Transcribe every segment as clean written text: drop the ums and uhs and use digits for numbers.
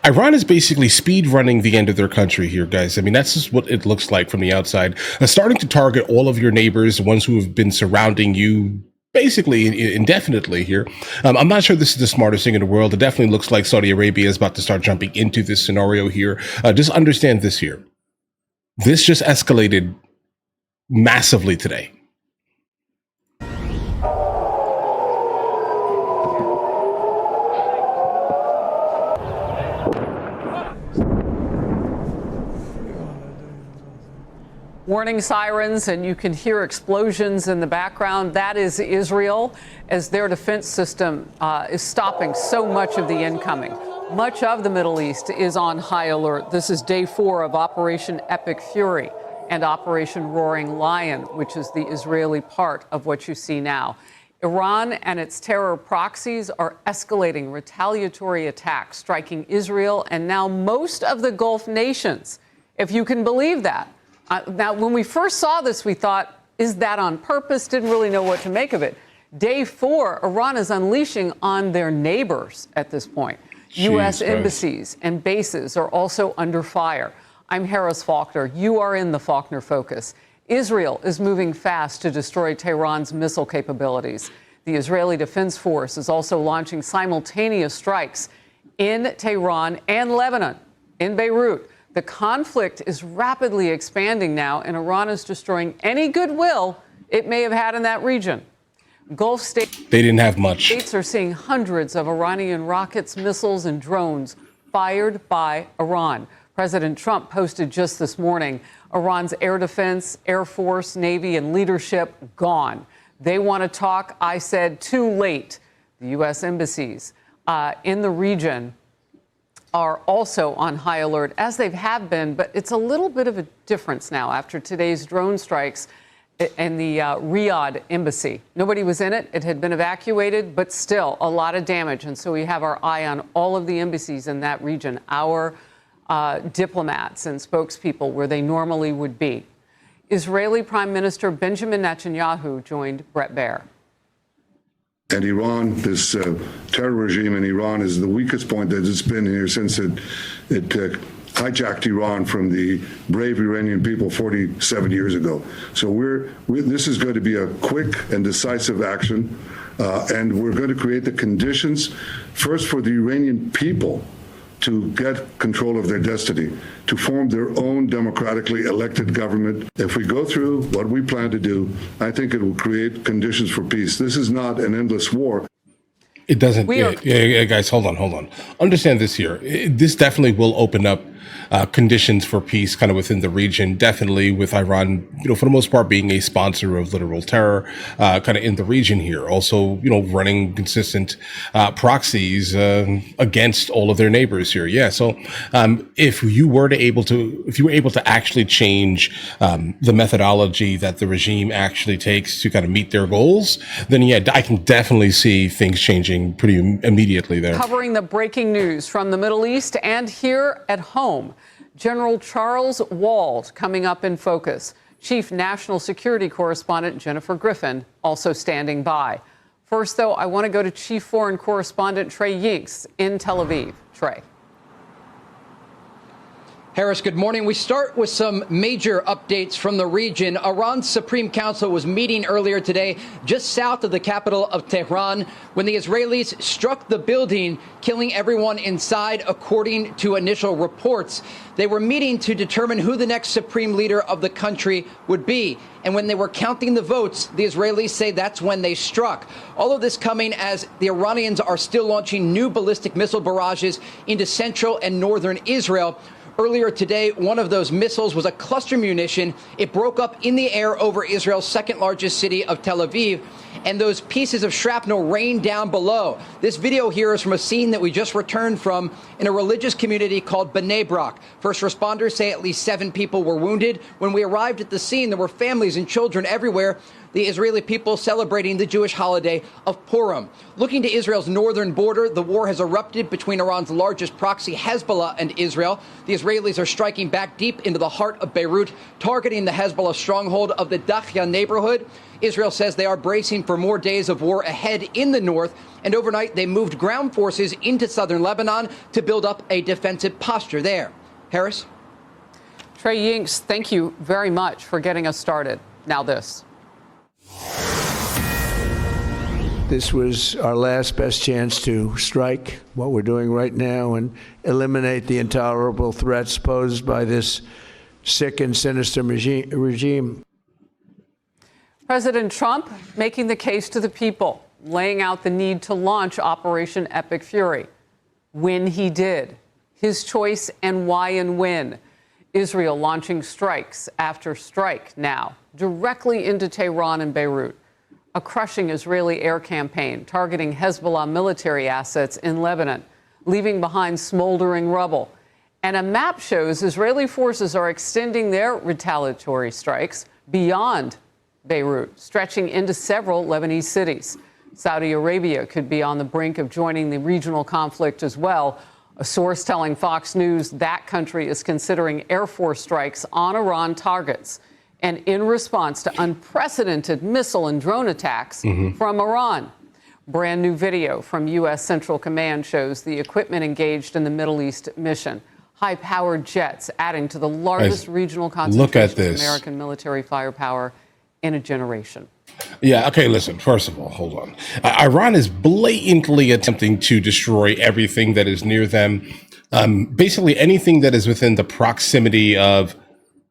Iran is basically speed running the end of their country here, guys. I mean, that's just what it looks like from the outside. Starting to target all of your neighbors, the ones who have been surrounding you basically indefinitely here. I'm not sure this is the smartest thing in the world. It definitely looks like Saudi Arabia is about to start jumping into this scenario here. Just understand this here. This just escalated massively today. Warning sirens, and you can hear explosions in the background. That is Israel, as their defense system is stopping so much of the incoming. Much of the Middle East is on high alert. This is day 4 of Operation Epic Fury and Operation Roaring Lion, which is the Israeli part of what you see now. Iran and its terror proxies are escalating retaliatory attacks, striking Israel and now most of the Gulf nations, if you can believe that. Now, when we first saw this, we thought, is that on purpose? Didn't really know what to make of it. Day 4, Iran is unleashing on their neighbors at this point. U.S. embassies and bases are also under fire. I'm Harris Faulkner. You are in the Faulkner Focus. Israel is moving fast to destroy Tehran's missile capabilities. The Israeli Defense Force is also launching simultaneous strikes in Tehran and Lebanon, in Beirut. The conflict is rapidly expanding now, and Iran is destroying any goodwill it may have had in that region. Gulf states, they didn't have much. States are seeing hundreds of Iranian rockets, missiles, and drones fired by Iran. President Trump posted just this morning, Iran's air defense, Air Force, Navy, and leadership gone. They want to talk. I said too late. The U.S. embassies in the region are also on high alert, as they have been, but it's a little bit of a difference now after today's drone strikes in the Riyadh embassy. Nobody was in it. It had been evacuated, but still a lot of damage. And so we have our eye on all of the embassies in that region, our diplomats and spokespeople where they normally would be. Israeli Prime Minister Benjamin Netanyahu joined Brett Baer. And Iran, this terror regime in Iran is the weakest point that it's been here since it hijacked Iran from the brave Iranian people 47 years ago. So this is going to be a quick and decisive action, and we're going to create the conditions first for the Iranian people to get control of their destiny, to form their own democratically elected government. If we go through what we plan to do, I think it will create conditions for peace. This is not an endless war. It doesn't. Guys, hold on. Understand this here. This definitely will open up conditions for peace kind of within the region, definitely with Iran, for the most part being a sponsor of literal terror kind of in the region here. Also, running consistent proxies against all of their neighbors here. Yeah. So if you were able to actually change the methodology that the regime actually takes to kind of meet their goals, then yeah, I can definitely see things changing pretty immediately there. Covering the breaking news from the Middle East and here at home. General Charles Wald coming up in focus. Chief National Security Correspondent Jennifer Griffin also standing by. First, though, I want to go to Chief Foreign Correspondent Trey Yinks in Tel Aviv. Trey. Harris, good morning. We start with some major updates from the region. Iran's Supreme Council was meeting earlier today just south of the capital of Tehran when the Israelis struck the building, killing everyone inside, according to initial reports. They were meeting to determine who the next supreme leader of the country would be. And when they were counting the votes, the Israelis say that's when they struck. All of this coming as the Iranians are still launching new ballistic missile barrages into central and northern Israel. Earlier today, one of those missiles was a cluster munition. It broke up in the air over Israel's second largest city of Tel Aviv, and those pieces of shrapnel rained down below. This video here is from a scene that we just returned from in a religious community called Bnei Brak. First responders say at least 7 people were wounded. When we arrived at the scene, there were families and children everywhere. the Israeli people celebrating the Jewish holiday of Purim. Looking to Israel's northern border, the war has erupted between Iran's largest proxy, Hezbollah, and Israel. The Israelis are striking back deep into the heart of Beirut, targeting the Hezbollah stronghold of the Dakhya neighborhood. Israel says they are bracing for more days of war ahead in the north, and overnight they moved ground forces into southern Lebanon to build up a defensive posture there. Harris? Trey Yinks, thank you very much for getting us started. Now this. This was our last best chance to strike what we're doing right now and eliminate the intolerable threats posed by this sick and sinister regime. President Trump making the case to the people, laying out the need to launch Operation Epic Fury. When he did, his choice and why and when. Israel launching strikes after strike now, directly into Tehran and Beirut. A crushing Israeli air campaign targeting Hezbollah military assets in Lebanon, leaving behind smoldering rubble. And a map shows Israeli forces are extending their retaliatory strikes beyond Beirut, stretching into several Lebanese cities. Saudi Arabia could be on the brink of joining the regional conflict as well. A source telling Fox News that country is considering Air Force strikes on Iran targets, and in response to unprecedented missile and drone attacks from Iran. Brand new video from U.S. Central Command shows the equipment engaged in the Middle East mission. High-powered jets adding to the largest regional concentration of American military firepower in a generation. Yeah, okay, listen, first of all, hold on. Iran is blatantly attempting to destroy everything that is near them. Basically anything that is within the proximity of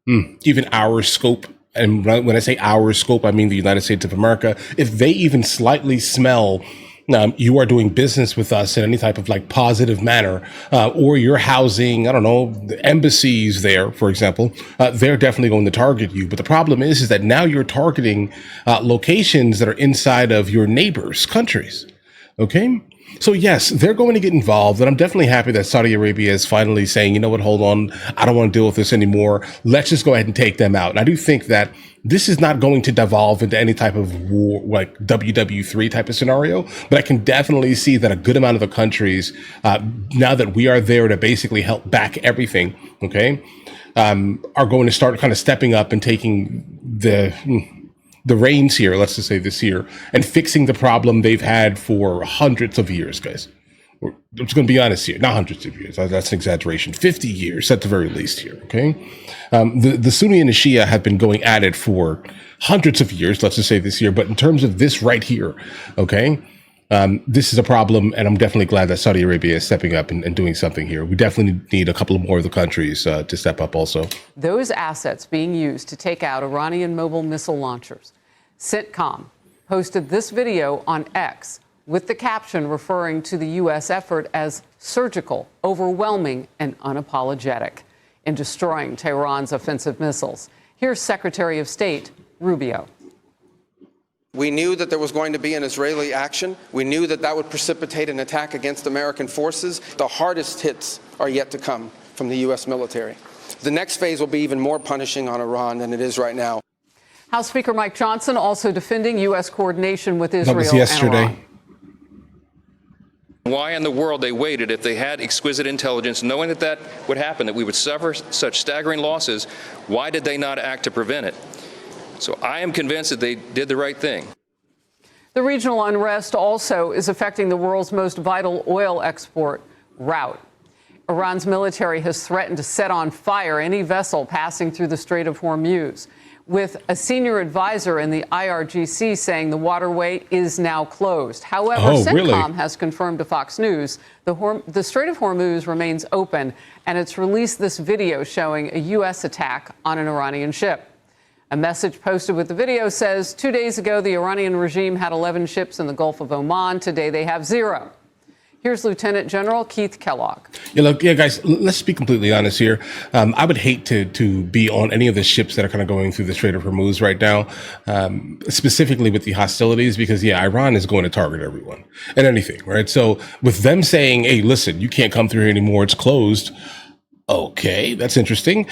even our scope. And when I say our scope, I mean the United States of America. If they even slightly smell you are doing business with us in any type of like positive manner, or you're housing, I don't know, the embassies there, for example, they're definitely going to target you. But the problem is that now you're targeting locations that are inside of your neighbors' countries. Okay. So yes, they're going to get involved, and I'm definitely happy that Saudi Arabia is finally saying, you know what, hold on, I don't want to deal with this anymore. Let's just go ahead and take them out. And I do think that this is not going to devolve into any type of war, like WW3 type of scenario, but I can definitely see that a good amount of the countries, now that we are there to basically help back everything, okay, are going to start kind of stepping up and taking the reins here, let's just say this year, and fixing the problem they've had for hundreds of years, guys. I'm just going to be honest here, not hundreds of years, that's an exaggeration, 50 years at the very least here, okay? The Sunni and the Shia have been going at it for hundreds of years, let's just say this year, but in terms of this right here, okay, this is a problem, and I'm definitely glad that Saudi Arabia is stepping up and doing something here. We definitely need a couple more of the countries to step up also. Those assets being used to take out Iranian mobile missile launchers. CENTCOM posted this video on X with the caption referring to the U.S. effort as surgical, overwhelming, and unapologetic in destroying Tehran's offensive missiles. Here's Secretary of State Rubio. We knew that there was going to be an Israeli action. We knew that that would precipitate an attack against American forces. The hardest hits are yet to come from the U.S. military. The next phase will be even more punishing on Iran than it is right now. House Speaker Mike Johnson also defending U.S. coordination with Israel. That was yesterday. And Iran. Why in the world they waited if they had exquisite intelligence, knowing that that would happen, that we would suffer such staggering losses, why did they not act to prevent it? So I am convinced that they did the right thing. The regional unrest also is affecting the world's most vital oil export route. Iran's military has threatened to set on fire any vessel passing through the Strait of Hormuz, with a senior advisor in the IRGC saying the waterway is now closed. However, CENTCOM has confirmed to Fox News the Strait of Hormuz remains open, and it's released this video showing a U.S. attack on an Iranian ship. A message posted with the video says 2 days ago, the Iranian regime had 11 ships in the Gulf of Oman. Today, they have 0. Here's Lieutenant General Keith Kellogg. Yeah, look, guys, let's be completely honest here. I would hate to be on any of the ships that are kind of going through the Strait of Hormuz right now, specifically with the hostilities, because, Iran is going to target everyone and anything, right? So with them saying, hey, listen, you can't come through here anymore, it's closed. Okay, that's interesting.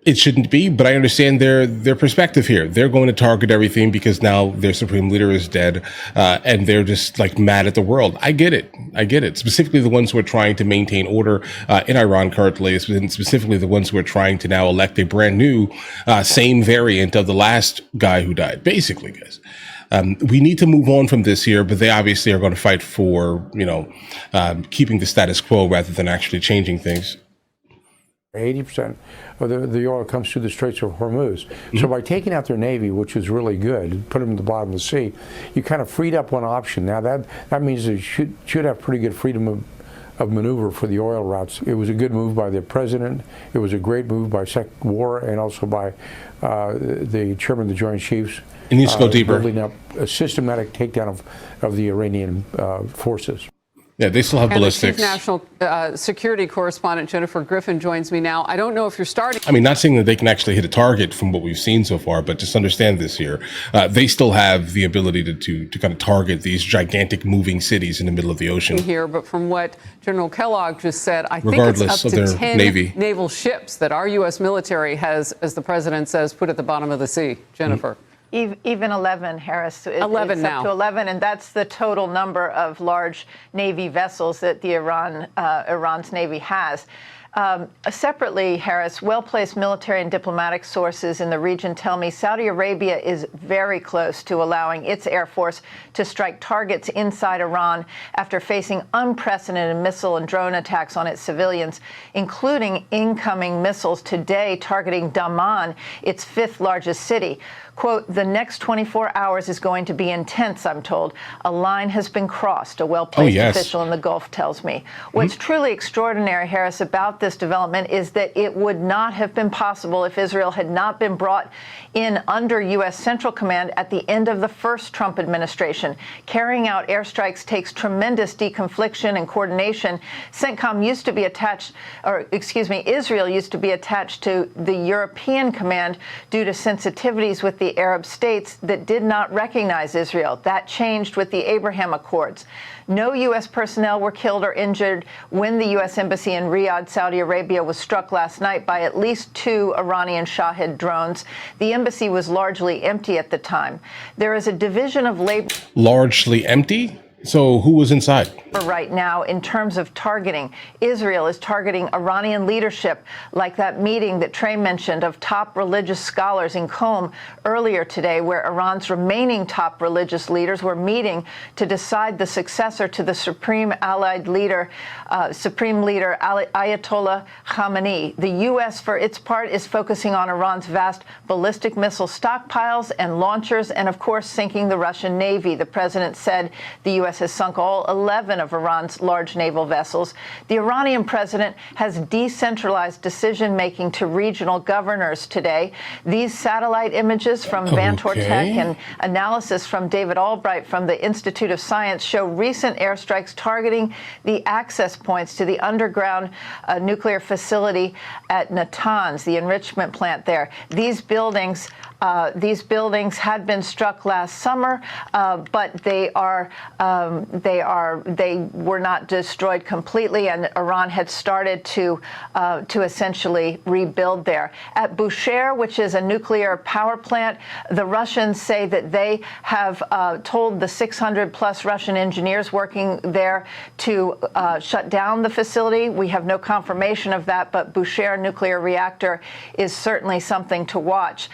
It shouldn't be, but I understand their perspective here. They're going to target everything because now their supreme leader is dead, and they're just like mad at the world. I get it. Specifically, the ones who are trying to maintain order in Iran currently, and specifically the ones who are trying to now elect a brand new, same variant of the last guy who died. Basically, guys. We need to move on from this here, but they obviously are going to fight for, keeping the status quo rather than actually changing things. 80% of the oil comes through the Straits of Hormuz. Mm-hmm. So by taking out their navy, which was really good, put them at the bottom of the sea, you kind of freed up one option. Now that means they should have pretty good freedom of maneuver for the oil routes. It was a good move by the president. It was a great move by War and also by the chairman of the Joint Chiefs. It needs to go deeper. Building up a systematic takedown of the Iranian forces. Yeah, they still have ballistics. The Chief National Security Correspondent Jennifer Griffin joins me now. I don't know if you're starting. I mean, not saying that they can actually hit a target from what we've seen so far, but just understand this here. They still have the ability to kind of target these gigantic moving cities in the middle of the ocean. Here, but from what General Kellogg just said, I think Regardless it's up of to their 10 Navy. naval ships that our U.S. military has, as the president says, put at the bottom of the sea. Jennifer. Mm-hmm. Even 11, Harris. 11 it's now. Up to 11, and that's the total number of large Navy vessels that the Iran's Navy has. Separately, Harris, well-placed military and diplomatic sources in the region tell me Saudi Arabia is very close to allowing its Air Force to strike targets inside Iran after facing unprecedented missile and drone attacks on its civilians, including incoming missiles today targeting Daman, its fifth largest city. Quote, the next 24 hours is going to be intense, I'm told. A line has been crossed, a well-placed official in the Gulf tells me. What's truly extraordinary, Harris, about this development is that it would not have been possible if Israel had not been brought in under U.S. Central Command at the end of the first Trump administration. Carrying out airstrikes takes tremendous deconfliction and coordination. CENTCOM used to be attached, Israel used to be attached to the European Command due to sensitivities with the Arab states that did not recognize Israel. That changed with the Abraham Accords. No U.S. personnel were killed or injured when the U.S. Embassy in Riyadh, Saudi Arabia, was struck last night by at least 2 Iranian Shahed drones. The embassy was largely empty at the time. There is a division of labor. Largely empty? So who was inside? Right now, in terms of targeting, Israel is targeting Iranian leadership, like that meeting that Trey mentioned of top religious scholars in Qom earlier today, where Iran's remaining top religious leaders were meeting to decide the successor to the Supreme Leader Ayatollah Khamenei. The U.S., for its part, is focusing on Iran's vast ballistic missile stockpiles and launchers, and of course, sinking the Russian Navy. The president said the U.S. has sunk all 11 of Iran's large naval vessels. The Iranian president has decentralized decision-making to regional governors today. These satellite images from Vantor Tech and analysis from David Albright from the Institute of Science show recent airstrikes targeting the access points to the underground nuclear facility at Natanz, the enrichment plant there. These buildings had been struck last summer, but they were not destroyed completely, and Iran had started to essentially rebuild there. At Bushehr, which is a nuclear power plant, the Russians say that they have told the 600-plus Russian engineers working there to shut down the facility. We have no confirmation of that, but Bushehr nuclear reactor is certainly something to watch.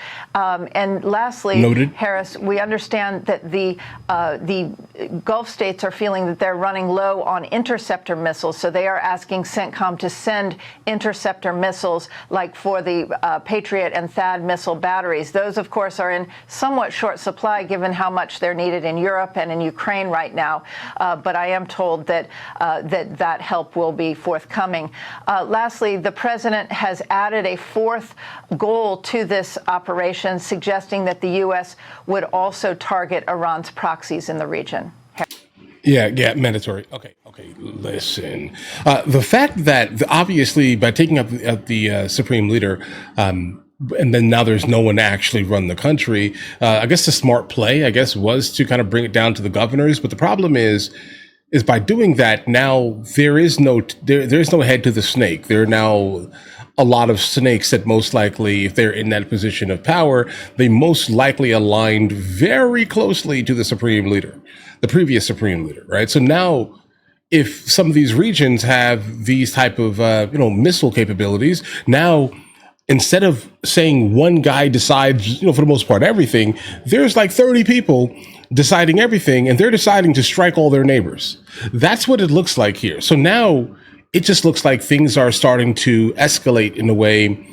And lastly, Noted. Harris, we understand that the Gulf states are feeling that they're running low on interceptor missiles, so they are asking CENTCOM to send interceptor missiles like for the Patriot and THAAD missile batteries. Those, of course, are in somewhat short supply given how much they're needed in Europe and in Ukraine right now. But I am told that that help will be forthcoming. Lastly, the president has added a fourth goal to this operation, suggesting that the U.S. would also target Iran's proxies in the region. Yeah, mandatory. Okay, listen. The fact that, obviously, by taking up the Supreme Leader, and then now there's no one to actually run the country, I guess the smart play, was to kind of bring it down to the governors. But the problem is is by doing that, now there is no head to the snake. There are now a lot of snakes that most likely, if they're in that position of power, they most likely aligned very closely to the supreme leader, the previous supreme leader, right? So now, if some of these regions have these type of missile capabilities, now instead of saying one guy decides, for the most part, everything, there's like 30 people deciding everything, and they're deciding to strike all their neighbors. That's what it looks like here. So now it just looks like things are starting to escalate in a way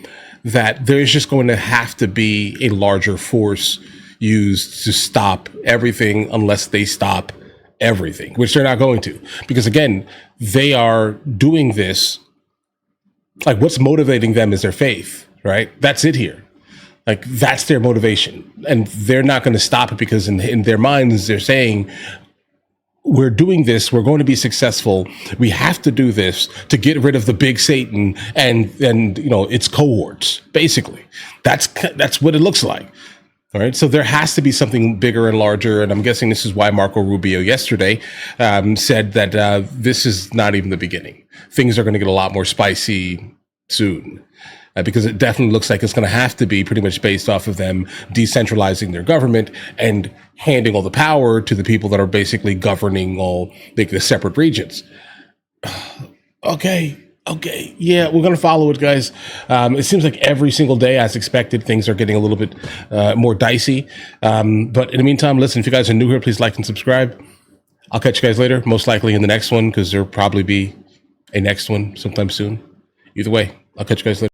that there's just going to have to be a larger force used to stop everything unless they stop everything, which they're not going to. Because again, they are doing this, like what's motivating them is their faith, right? That's it here. Like that's their motivation. And they're not going to stop it because in their minds, they're saying, we're doing this, we're going to be successful. We have to do this to get rid of the big Satan and its cohorts, basically. That's what it looks like. All right. So there has to be something bigger and larger. And I'm guessing this is why Marco Rubio yesterday said that this is not even the beginning. Things are going to get a lot more spicy soon. Because it definitely looks like it's going to have to be pretty much based off of them decentralizing their government and handing all the power to the people that are basically governing all the separate regions. Okay. Yeah, we're going to follow it, guys. It seems like every single day, as expected, things are getting a little bit more dicey. But in the meantime, listen, if you guys are new here, please like and subscribe. I'll catch you guys later, most likely in the next one, because there'll probably be a next one sometime soon. Either way, I'll catch you guys later.